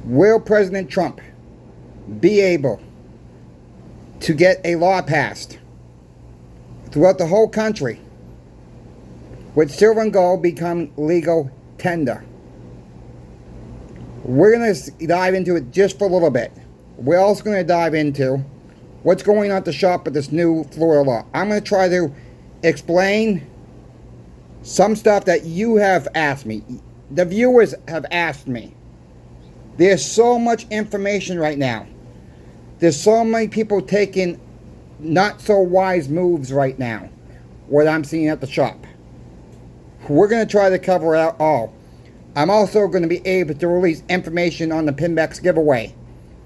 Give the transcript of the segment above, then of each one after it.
Will President Trump be able to get a law passed throughout the whole country with silver and gold become legal tender? We're going to dive into it just for a little bit. We're also going to dive into what's going on at the shop with this new Florida law. I'm going to try to explain some stuff that you have asked me. The viewers have asked me. There's so much information right now. There's so many people taking not so wise moves right now, what I'm seeing at the shop. We're going to try to cover out all. I'm also going to be able to release information on the PIMBEX giveaway,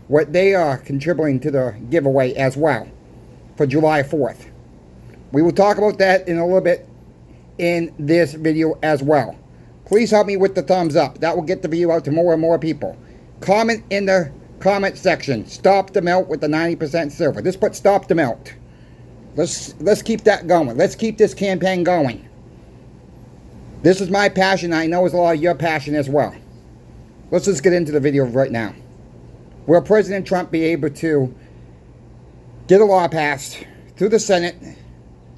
what they are contributing to the giveaway as well for July 4th. We will talk about that in a little bit in this video as well. Please help me with the thumbs up. That will get the video out to more and more people. Comment in the comment section. Stop the melt with the 90% silver. Just put stop the melt. Let's keep that going. Let's keep this campaign going. This is my passion. I know it's a lot of your passion as well. Let's just get into the video right now. Will President Trump be able to get a law passed through the Senate,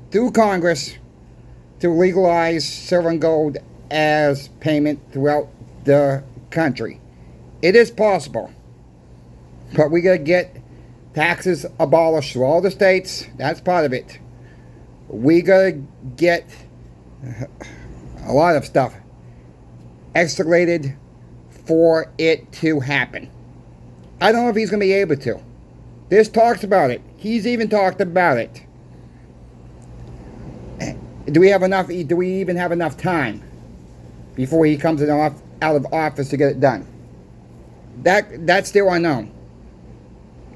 through Congress, to legalize silver and gold as payment throughout the country? It is possible, but we got to get taxes abolished through all the states. That's part of it. We got to get a lot of stuff escalated for it to happen. I don't know if he's going to be able to. This talks about it. He's even talked about it. Do we have enough? Do we even have enough time before he comes out of office to get it done? That's still unknown.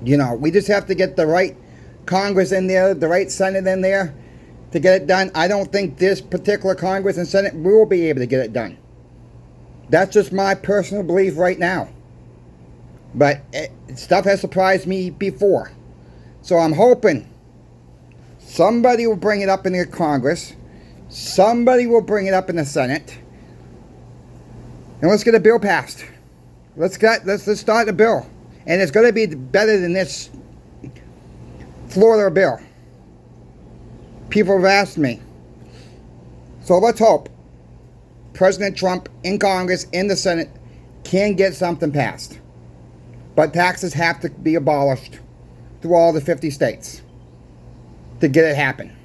You know, we just have to get the right Congress in there, the right Senate in there to get it done. I don't think this particular Congress and Senate will be able to get it done. That's just my personal belief right now. But stuff has surprised me before. So I'm hoping somebody will bring it up in the Congress. Somebody will bring it up in the Senate. And let's get a bill passed. Let's start the bill. And it's going to be better than this Florida bill. People have asked me. So let's hope President Trump in Congress, in the Senate, can get something passed. But taxes have to be abolished through all the 50 states to get it happen.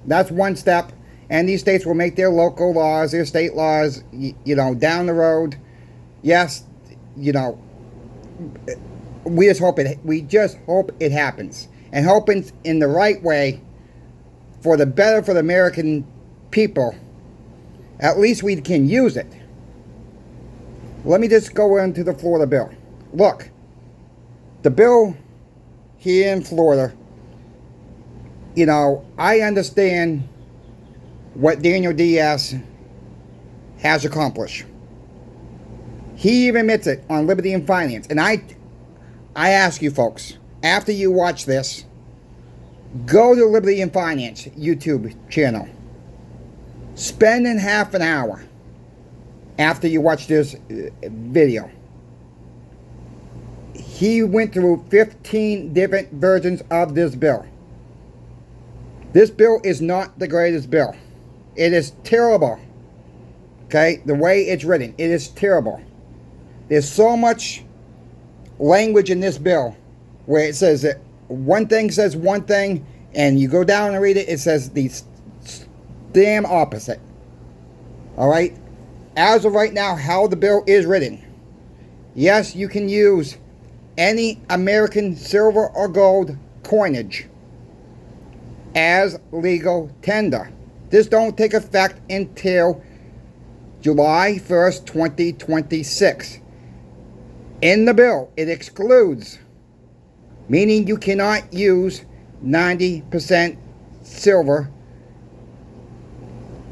That's one step. And these states will make their local laws, their state laws, you know, down the road. Yes, you know, we just hope it happens. And hoping in the right way for the better for the American people. At least we can use it. Let me just go into the Florida bill. Look, the bill here in Florida, you know, I understand what Daniel Diaz has accomplished. He even admits it on Liberty and Finance. And I ask you folks, after you watch this, go to Liberty and Finance YouTube channel. Spend in half an hour after you watch this video. He went through 15 different versions of this bill. This bill is not the greatest bill. It is terrible. Okay? The way it's written, it is terrible. There's so much language in this bill where it says that one thing says one thing, and you go down and read it, it says the damn opposite. Alright? As of right now, how the bill is written, yes, you can use any American silver or gold coinage as legal tender. This don't take effect until July 1st, 2026. In the bill, it excludes, meaning you cannot use 90% silver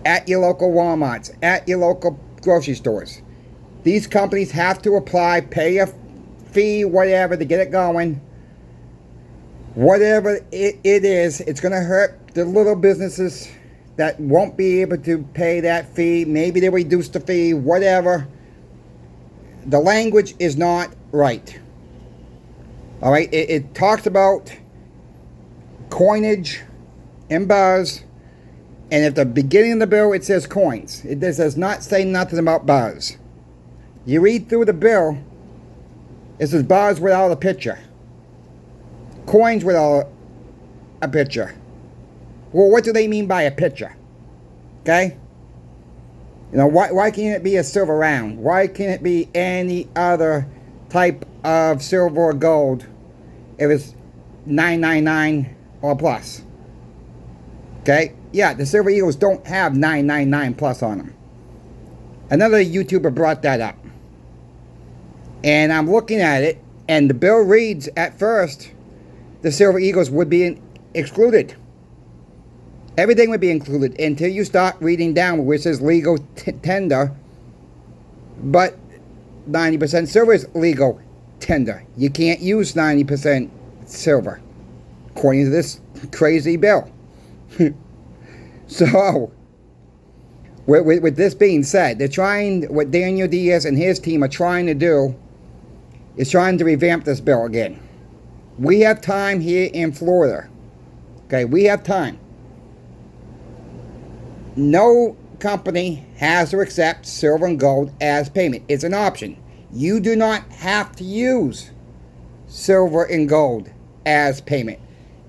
at your local Walmarts, at your local grocery stores. These companies have to apply, pay a fee, whatever, to get it going. Whatever it is, it's going to hurt the little businesses that won't be able to pay that fee. Maybe they reduce the fee, whatever. The language is not right. All right, it talks about coinage and bars, and at the beginning of the bill it says coins. It does not say nothing about bars. You read through the bill, it says bars without a picture, coins without a picture. Well, what do they mean by a picture? Okay? You know, why can't it be a silver round? Why can't it be any other type of silver or gold if it's 999 or plus? Okay? Yeah, the Silver Eagles don't have 999 plus on them. Another YouTuber brought that up. And I'm looking at it, and the bill reads, at first, the Silver Eagles would be excluded. Everything would be included until you start reading down where it says legal tender. But 90% silver is legal tender. You can't use 90% silver, according to this crazy bill. So, with this being said, they're trying, what Daniel Diaz and his team are trying to do is trying to revamp this bill again. We have time here in Florida. Okay, we have time. No company has to accept silver and gold as payment. It's an option. You do not have to use silver and gold as payment.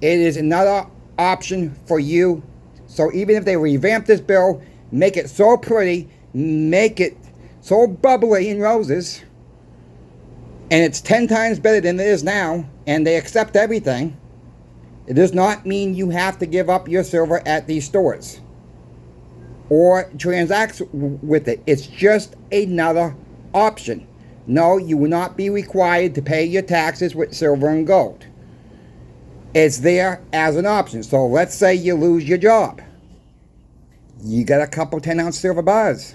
It is another option for you. So even if they revamp this bill, make it so pretty, make it so bubbly and roses, and it's 10 times better than it is now, and they accept everything, it does not mean you have to give up your silver at these stores or transact with it. It's just another option. No, you will not be required to pay your taxes with silver and gold. It's there as an option. So let's say you lose your job. You got a couple 10-ounce silver bars.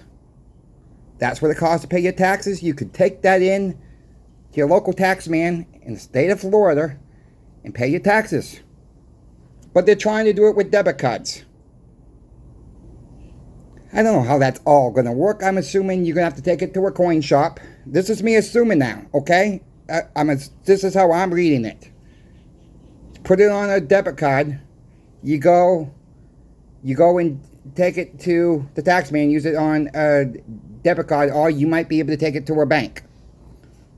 That's what it costs to pay your taxes. You could take that in to your local tax man in the state of Florida and pay your taxes. But they're trying to do it with debit cards. I don't know how that's all going to work. I'm assuming you're going to have to take it to a coin shop. This is me assuming now, okay? This is how I'm reading it. Put it on a debit card. You go and take it to the tax man, use it on a debit card, or you might be able to take it to a bank.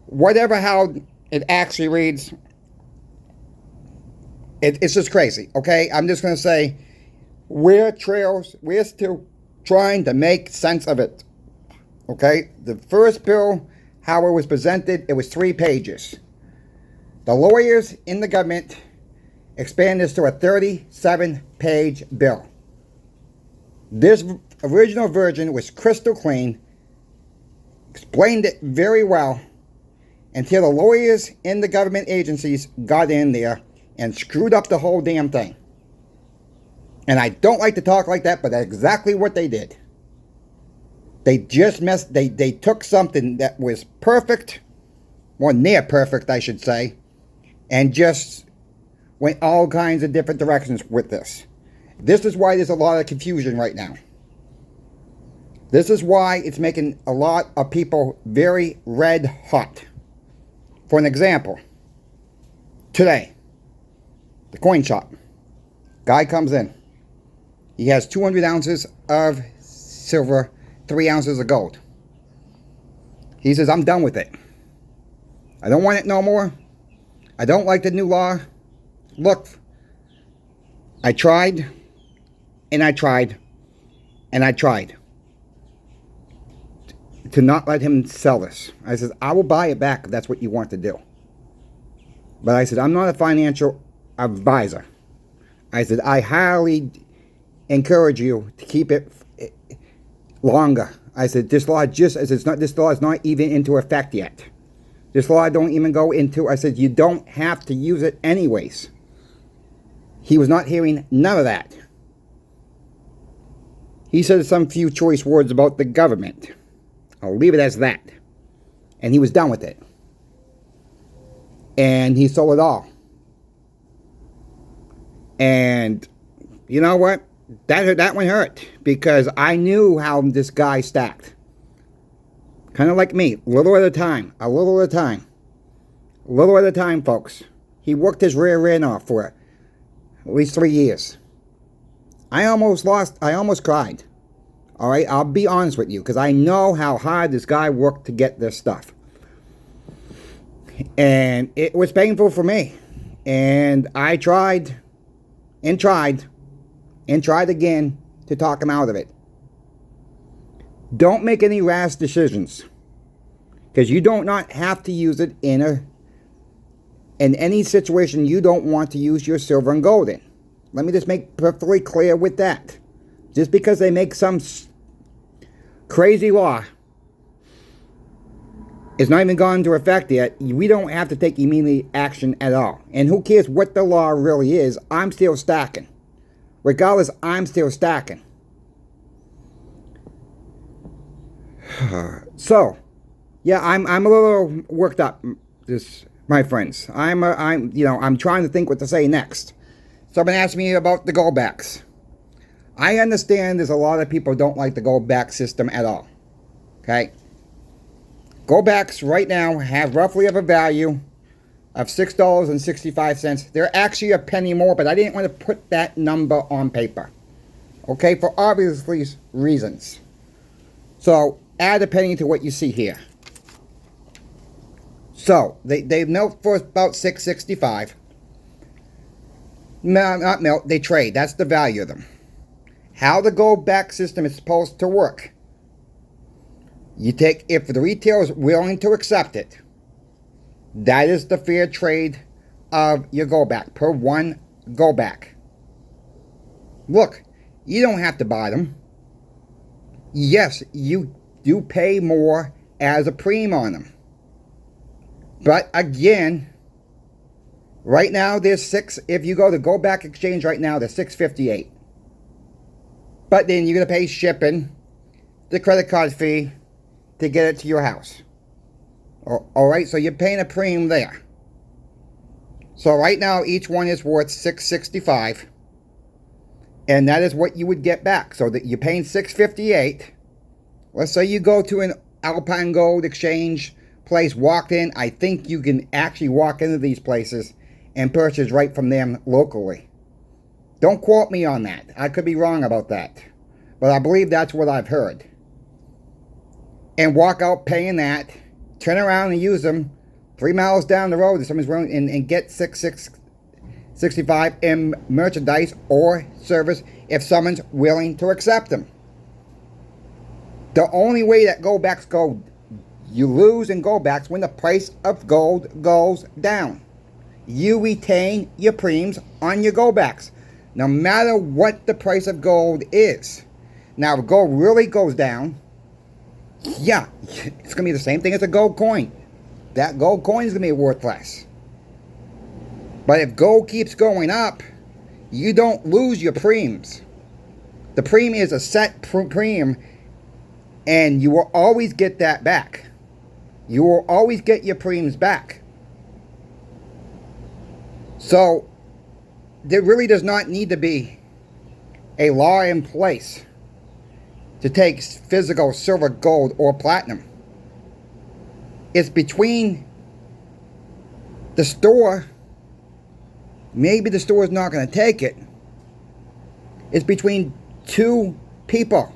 Whatever how it actually reads, it's just crazy, okay? I'm just going to say, we're still trying to make sense of it, okay? The first bill, how it was presented, it was 3 pages. The lawyers in the government expanded this to a 37-page bill. This original version was crystal clean, explained it very well, until the lawyers in the government agencies got in there and screwed up the whole damn thing. And I don't like to talk like that, but that's exactly what they did. They just they took something that was perfect, or near perfect, I should say, and just went all kinds of different directions with this. This is why there's a lot of confusion right now. This is why it's making a lot of people very red hot. For an example, today, the coin shop, guy comes in. He has 200 ounces of silver, 3 ounces of gold. He says, I'm done with it. I don't want it no more. I don't like the new law. Look, I tried, and I tried, and I tried to not let him sell this. I said, I will buy it back if that's what you want to do. But I said, I'm not a financial advisor. I said, I highly encourage you to keep it longer. I said, this law is not even into effect yet. This law don't even go into, I said, you don't have to use it anyways. He was not hearing none of that. He said some few choice words about the government. I'll leave it as that. And he was done with it. And he sold it all. And you know what? That one hurt, because I knew how this guy stacked. Kind of like me, a little at a time, a little at a time. A little at a time, folks. He worked his rear end off for at least 3 years. I almost cried. All right, I'll be honest with you, because I know how hard this guy worked to get this stuff. And it was painful for me. And I tried and tried and tried again to talk him out of it. Don't make any rash decisions, because you don't not have to use it in any situation you don't want to use your silver and gold in. Let me just make perfectly clear with that. Just because they make some crazy law, it's not even gone into effect yet, we don't have to take immediate action at all. And who cares what the law really is? I'm still stacking. Regardless, I'm still stacking. So, yeah, I'm a little worked up, my friends. I'm trying to think what to say next. Someone asked me about the goldbacks. I understand there's a lot of people who don't like the goldback system at all. Okay? Goldbacks right now have roughly of a value of $6.65. They're actually a penny more, but I didn't want to put that number on paper. Okay? For obvious reasons. So, add a penny to what you see here. So, they melt for about $6.65. Not melt, they trade. That's the value of them. How the goldback system is supposed to work. You take, if the retailer is willing to accept it, that is the fair trade of your goldback, per one goldback. Look, you don't have to buy them. Yes, you do pay more as a premium on them. But again, right now there's if you go to goldback exchange right now, they're $6.58. But then you're going to pay shipping, the credit card fee, to get it to your house. Alright, so you're paying a premium there. So right now, each one is worth $6.65. And that is what you would get back. So that you're paying $6.58. Let's say you go to an Alpine Gold exchange place, walked in. I think you can actually walk into these places and purchase right from them locally. Don't quote me on that. I could be wrong about that. But I believe that's what I've heard. And walk out paying that, turn around and use them 3 miles down the road if someone's willing, and get $6.65 in merchandise or service if someone's willing to accept them. The only way that goldbacks go, you lose in goldbacks when the price of gold goes down. You retain your premiums on your goldbacks, no matter what the price of gold is. Now, if gold really goes down, yeah, it's going to be the same thing as a gold coin. That gold coin is going to be worth less. But if gold keeps going up, you don't lose your premiums. The premium is a set premium, and you will always get that back. You will always get your premiums back. So, there really does not need to be a law in place to take physical silver, gold, or platinum. It's between the store. Maybe the store is not going to take it. It's between two people.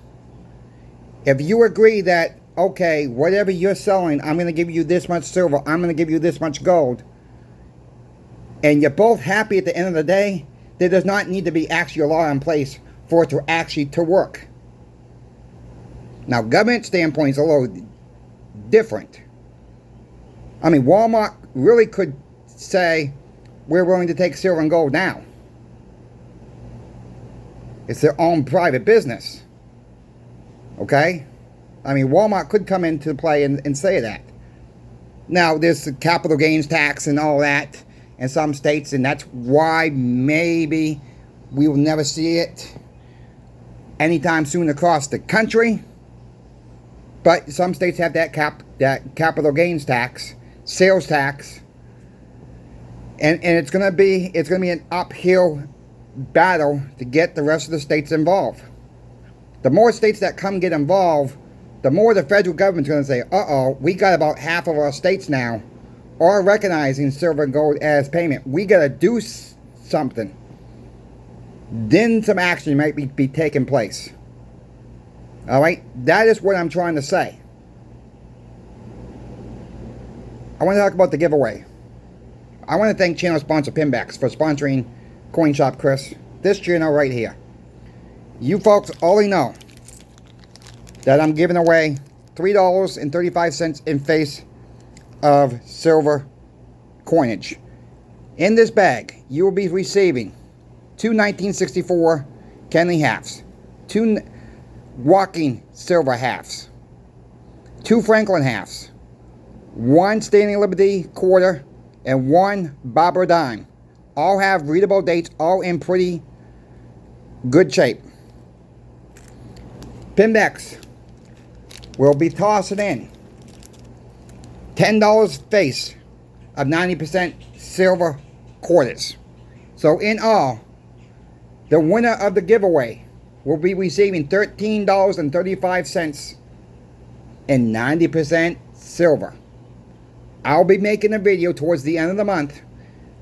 If you agree that, okay, whatever you're selling, I'm going to give you this much silver, I'm going to give you this much gold, and you're both happy at the end of the day, there does not need to be actually a law in place for it to actually to work. Now, government standpoint is a little different. I mean, Walmart really could say, we're willing to take silver and gold now. It's their own private business. Okay? I mean, Walmart could come into play and say that. Now, there's the capital gains tax and all that in some states, and that's why maybe we will never see it anytime soon across the country. But some states have that capital gains tax, sales tax, and it's gonna be an uphill battle to get the rest of the states involved. The more states that get involved, the more the federal government's gonna say, uh-oh, we got about half of our states now are recognizing silver and gold as payment. We got to do something. Then some action might be taking place. All right? That is what I'm trying to say. I want to talk about the giveaway. I want to thank channel sponsor PIMBEX for sponsoring Coin Shop Chris. This channel right here. You folks already know that I'm giving away $3.35 in face of silver coinage. In this bag, you will be receiving 2 1964 Kenley halves, 2 walking silver halves, 2 Franklin halves, 1 Standing Liberty quarter, and 1 Barbara dime. All have readable dates, all in pretty good shape. PIMBEX will be tossing in $10 face of 90% silver quarters. So in all, the winner of the giveaway will be receiving $13.35 in 90% silver. I'll be making a video towards the end of the month.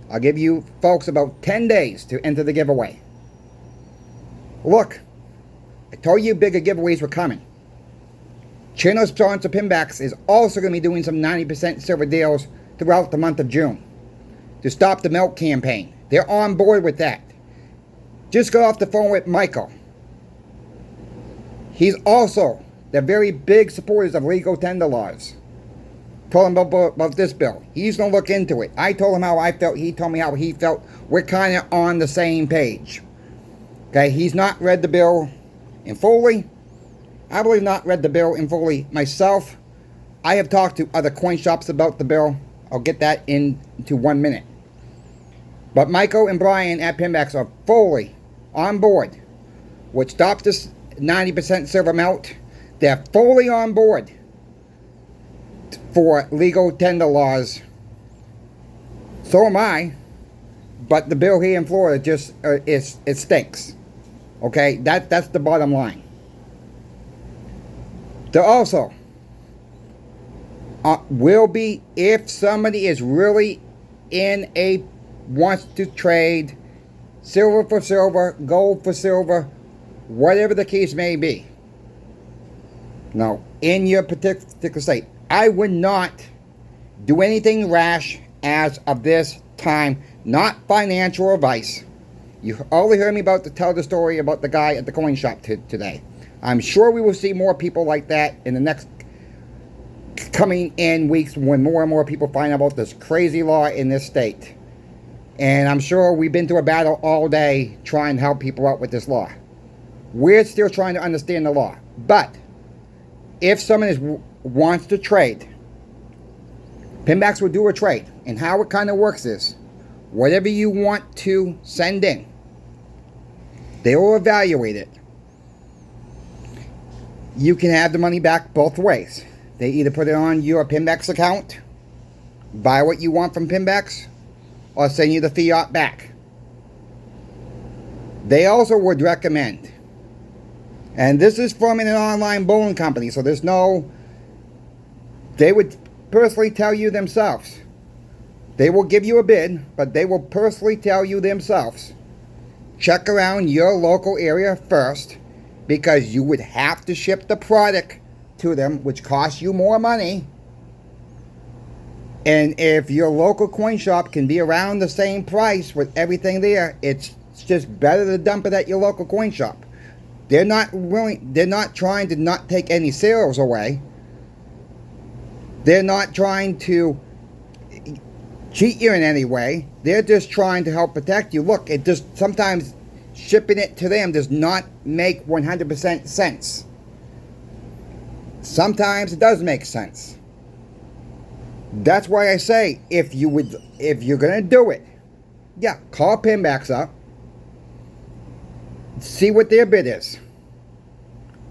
I'll give you folks about 10 days to enter the giveaway. Look, I told you bigger giveaways were coming. Channel sponsor PIMBEX is also going to be doing some 90% silver deals throughout the month of June to stop the milk campaign. They're on board with that. Just got off the phone with Michael. He's also the very big supporters of legal tender laws. Told him about this bill. He's going to look into it. I told him how I felt. He told me how he felt. We're kind of on the same page. Okay, he's not read the bill in fully. I believe not read the bill in fully myself. I have talked to other coin shops about the bill. I'll get that into 1 minute. But Michael and Brian at PIMBEX are fully on board with stop this 90% silver melt. They're fully on board for legal tender laws. So am I. But the bill here in Florida just it stinks. Okay, that's the bottom line. There also will be, if somebody is really wants to trade silver for silver, gold for silver, whatever the case may be. Now, in your particular state, I would not do anything rash as of this time. Not financial advice. You already heard me tell the story about the guy at the coin shop today. I'm sure we will see more people like that in the next coming in weeks when more and more people find out about this crazy law in this state. And I'm sure we've been through a battle all day trying to help people out with this law. We're still trying to understand the law. But if someone wants to trade, PIMBEX will do a trade. And how it kind of works is, whatever you want to send in, they will evaluate it. You can have the money back both ways. They either put it on your PIMBEX account, buy what you want from PIMBEX, or send you the fiat back. They also would recommend, and this is from an online bullion company, so there's no, they would personally tell you themselves. They will give you a bid, but they will personally tell you themselves, check around your local area first, because you would have to ship the product to them, which costs you more money. And if your local coin shop can be around the same price with everything there, it's just better to dump it at your local coin shop. They're not trying to not take any sales away. They're not trying to cheat you in any way. They're just trying to help protect you. Look, it just sometimes shipping it to them does not make 100% sense. Sometimes it does make sense. That's why I say, if you're gonna do it, yeah, call PIMBEX up, see what their bid is.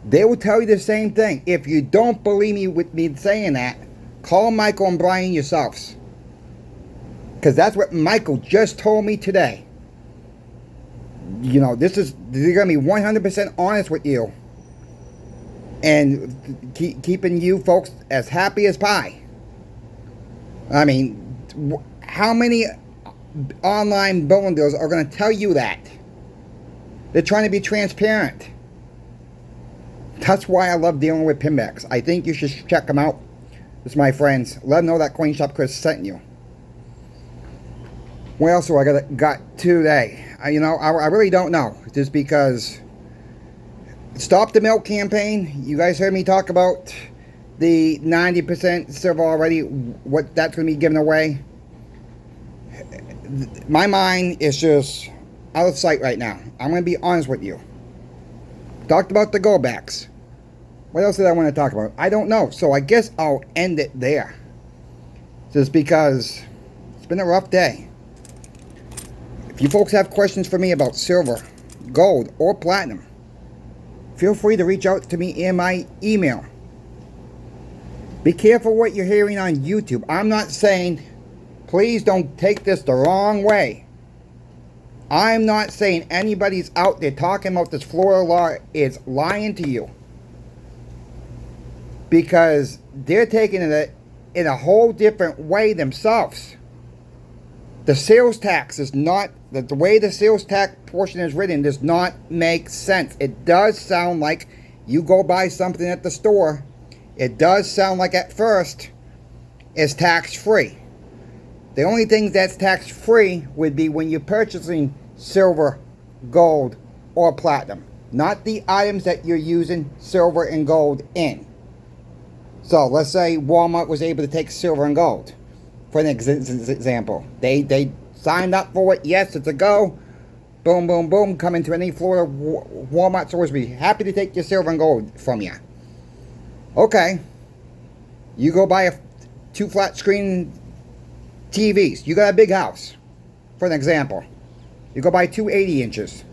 They will tell you the same thing. If you don't believe me with me saying that, call Michael and Brian yourselves, because that's what Michael just told me today. You know, they're gonna be 100% honest with you, and keeping you folks as happy as pie. I mean, How many online billing deals are going to tell you that? They're trying to be transparent. That's why I love dealing with PIMBEX. I think you should check them out. It's my friends. Let them know that Coin Shop Chris sent you. What else do I got today? I really don't know. Just because Stop the Milk campaign. You guys heard me talk about the 90% silver already. What that's going to be given away. My mind is just out of sight right now. I'm going to be honest with you. Talked about the go backs. What else did I want to talk about? I don't know. So I guess I'll end it there. Just because it's been a rough day. If you folks have questions for me about silver, gold, or platinum, feel free to reach out to me in my email. Be careful what you're hearing on YouTube. I'm not saying, please don't take this the wrong way. I'm not saying anybody's out there talking about this Florida law is lying to you. Because they're taking it in a whole different way themselves. The sales tax is not, the way the sales tax portion is written does not make sense. It does sound like you go buy something at the store. It does sound like at first it's tax-free. The only thing that's tax-free would be when you're purchasing silver, gold, or platinum. Not the items that you're using silver and gold in. So let's say Walmart was able to take silver and gold. For an example. They signed up for it. Yes, it's a go. Boom, boom, boom. Come into any Florida Walmart stores. Be happy to take your silver and gold from you. Okay. You go buy 2 flat screen TVs. You got a big house. For an example. You go buy 2 80 inches.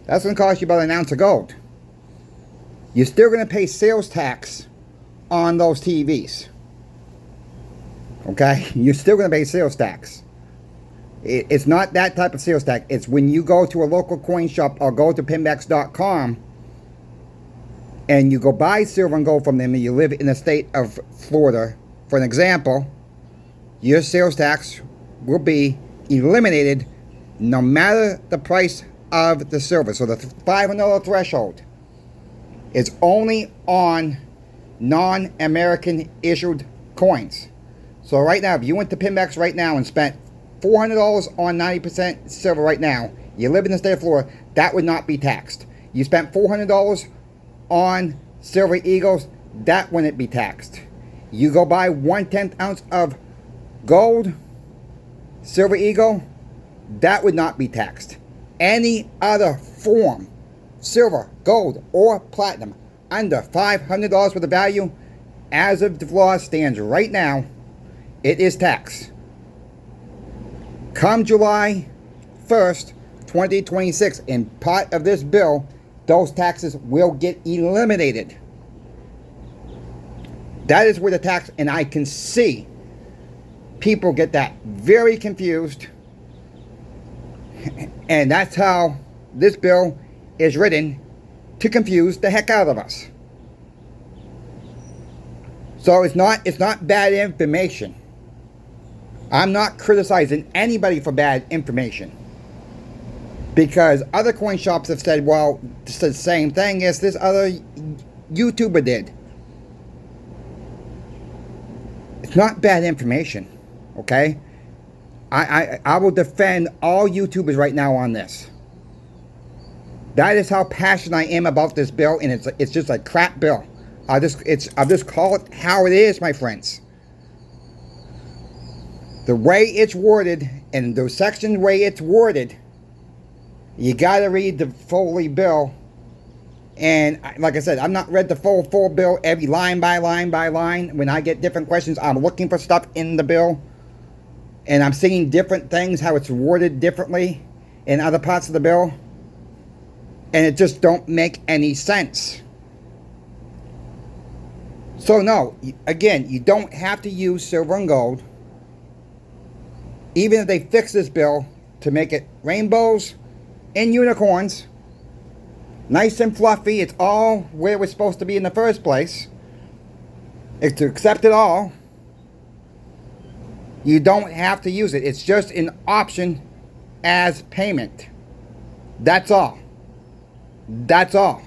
That's going to cost you about an ounce of gold. You're still going to pay sales tax on those TVs. Okay? You're still going to pay sales tax. It's not that type of sales tax. It's when you go to a local coin shop or go to PIMBEX.com and you go buy silver and gold from them and you live in the state of Florida, for an example, your sales tax will be eliminated no matter the price of the silver. So the $500 threshold is only on non-American issued coins. So right now, if you went to PIMBEX right now and spent $400 on 90% silver right now, you live in the state of Florida, that would not be taxed. You spent $400 on silver eagles, that wouldn't be taxed. You go buy 1/10 ounce of gold, silver eagle, that would not be taxed. Any other form, silver, gold, or platinum, under $500 worth of value, as of the law stands right now, it is taxed. Come July 1st, 2026, in part of this bill, those taxes will get eliminated. That is where the tax, and I can see people get that very confused. And that's how this bill is written, to confuse the heck out of us. So it's not bad information. I'm not criticizing anybody for bad information. Because other coin shops have said, well, it's the same thing as this other YouTuber did. It's not bad information, okay? I will defend all YouTubers right now on this. That is how passionate I am about this bill, and it's just a crap bill. I'll just call it how it is, my friends. The way it's worded, and the section way it's worded, you gotta read the full bill. And like I said, I've not read the full bill every line by line by line. When I get different questions, I'm looking for stuff in the bill. And I'm seeing different things, how it's worded differently in other parts of the bill. And it just don't make any sense. So no, again, you don't have to use silver and gold. Even if they fix this bill to make it rainbows and unicorns, nice and fluffy, it's all where it was supposed to be in the first place. It's to accept it all. You don't have to use it. It's just an option as payment. That's all. That's all.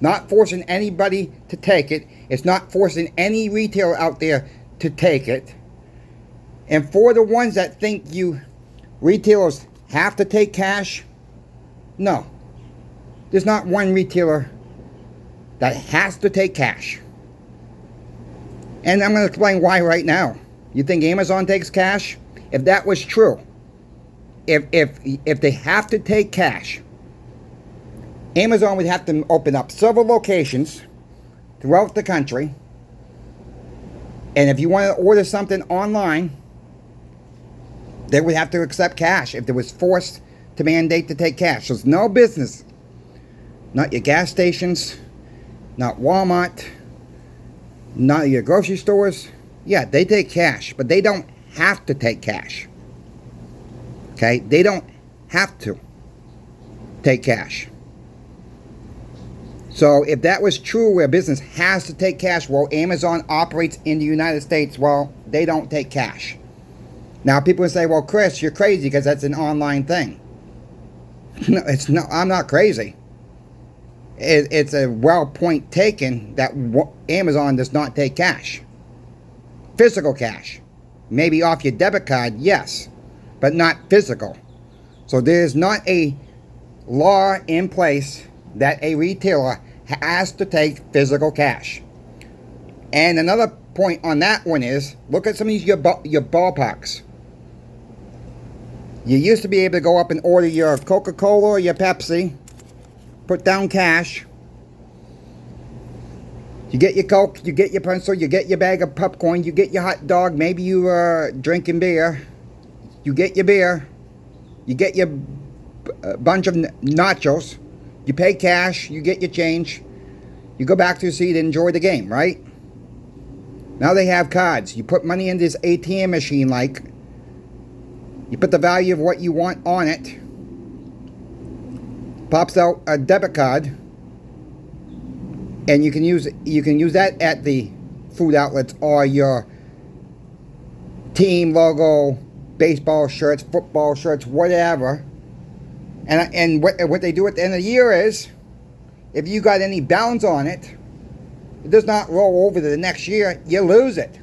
Not forcing anybody to take it. It's not forcing any retailer out there to take it. And for the ones that think you retailers have to take cash, no. There's not one retailer that has to take cash. And I'm going to explain why right now. You think Amazon takes cash? If that was true, if they have to take cash, Amazon would have to open up several locations throughout the country. And if you want to order something online, they would have to accept cash if there was forced to mandate to take cash. There's no business, not your gas stations, not Walmart, not your grocery stores. Yeah, they take cash, but they don't have to take cash. Okay? They don't have to take cash. So if that was true where business has to take cash, well, Amazon operates in the United States, well, they don't take cash. Now, people will say, well, Chris, you're crazy because that's an online thing. No, it's not. I'm not crazy. It's a well point taken that Amazon does not take cash. Physical cash. Maybe off your debit card, yes, but not physical. So there's not a law in place that a retailer has to take physical cash. And another point on that one is, look at some of these your ballparks. You used to be able to go up and order your Coca-Cola or your Pepsi, put down cash. You get your Coke, you get your pencil, you get your bag of popcorn, you get your hot dog, maybe you are drinking beer. You get your beer, you get your bunch of nachos, you pay cash, you get your change, you go back to your seat and enjoy the game, right? Now they have cards. You put money in this ATM machine, like, you put the value of what you want on it, pops out a debit card, and you can use that at the food outlets or your team logo, baseball shirts, football shirts, whatever. And what they do at the end of the year is, if you got any balance on it, it does not roll over to the next year, you lose it.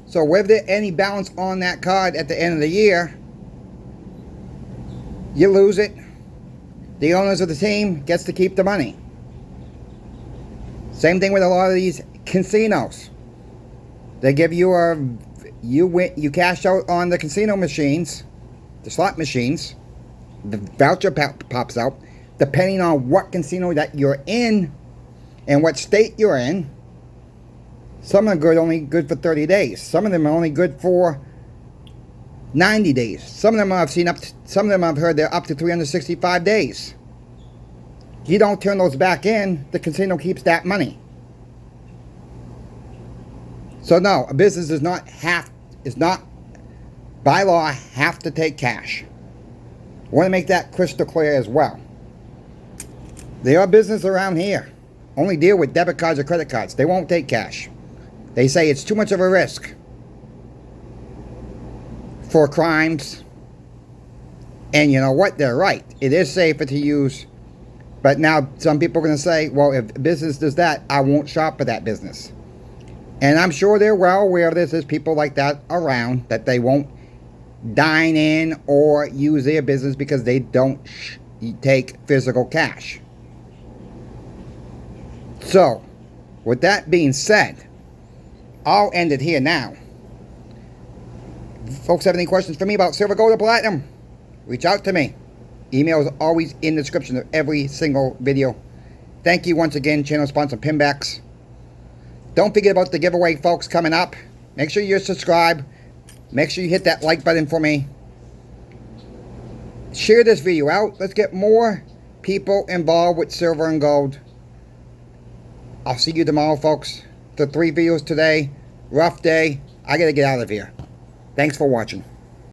So whether there's any balance on that card at the end of the year, you lose it. The owners of the team gets to keep the money. Same thing with a lot of these casinos. They give you you cash out on the casino machines, the slot machines. The voucher pops out, depending on what casino that you're in and what state you're in. Some are only good for 30 days. Some of them are only good for 90 days. Some of them I've heard they're up to 365 days. You don't turn those back in, the casino keeps that money. So no, a business does not by law have to take cash. I want to make that crystal clear as well. There are businesses around here only deal with debit cards or credit cards. They won't take cash. They say it's too much of a risk for crimes. And you know what? They're right. It is safer to use. But now some people are going to say, well, if a business does that, I won't shop for that business. And I'm sure they're well aware of this. There's people like that around that they won't dine in or use their business because they don't take physical cash. So, with that being said, I'll end it here now. If folks have any questions for me about silver, gold, or platinum, reach out to me. Email is always in the description of every single video. Thank you once again, channel sponsor PIMBEX. Don't forget about the giveaway, folks, coming up. Make sure you're subscribed. Make sure you hit that like button for me. Share this video out. Let's get more people involved with silver and gold. I'll see you tomorrow, folks. The 3 videos today. Rough day. I gotta get out of here. Thanks for watching.